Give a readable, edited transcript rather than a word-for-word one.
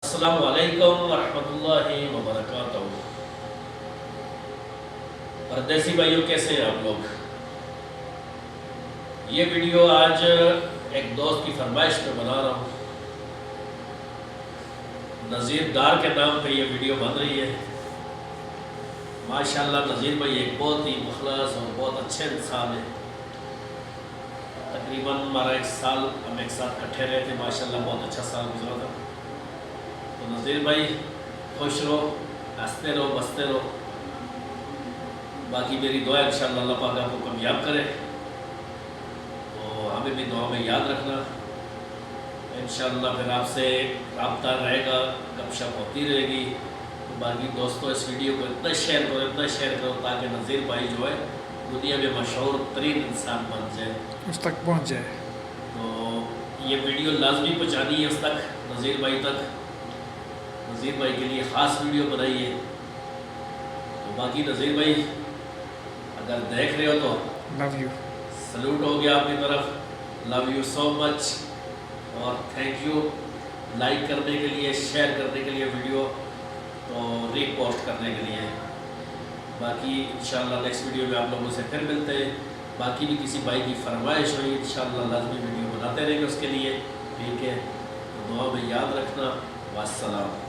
السلام علیکم ورحمۃ اللہ وبرکاتہ۔ پردیسی بھائیوں، کیسے ہیں آپ لوگ؟ یہ ویڈیو آج ایک دوست کی فرمائش پہ بنا رہا ہوں۔ نذیر ڈار کے نام پہ یہ ویڈیو بن رہی ہے۔ ماشاءاللہ نذیر بھائی ایک بہت ہی مخلص اور بہت اچھے انسان ہیں۔ تقریباً ہمارا 1 سال ہم ایک ساتھ کٹھے رہے تھے، ماشاءاللہ بہت اچھا سال گزرا تھا۔ تو نذیر بھائی خوش رہو، ہنستے رہو، بستے رہو۔ باقی میری دعا ہے انشاءاللہ اللہ پاک آپ کو کامیاب کرے، تو ہمیں بھی دعا میں یاد رکھنا۔ انشاءاللہ پھر آپ سے رابطہ رہے گا، گپ شپ ہوتی رہے گی۔ تو باقی دوستوں اس ویڈیو کو اتنا شیئر کرو تاکہ نذیر بھائی جو ہے دنیا میں مشہور ترین انسان بن جائے، اس تک پہنچ جائے۔ تو یہ ویڈیو لازمی پہنچانی ہے اس تک، نذیر بھائی تک۔ نذیر بھائی کے لیے خاص ویڈیو بنائی ہے۔ تو باقی نذیر بھائی اگر دیکھ رہے ہو تو لو یو، سلوٹ ہو گیا آپ کی طرف۔ لو یو سو مچ اور تھینک یو لائک کرنے کے لیے، شیئر کرنے کے لیے ویڈیو، تو ری پوسٹ کرنے کے لیے۔ باقی انشاءاللہ نیکسٹ ویڈیو میں آپ لوگوں سے پھر ملتے ہیں۔ باقی بھی کسی بھائی کی فرمائش ہوئی انشاءاللہ لازمی ویڈیو بناتے رہیں گے اس کے لیے، ٹھیک ہے؟ تو دعا میں یاد رکھنا۔ والسلام۔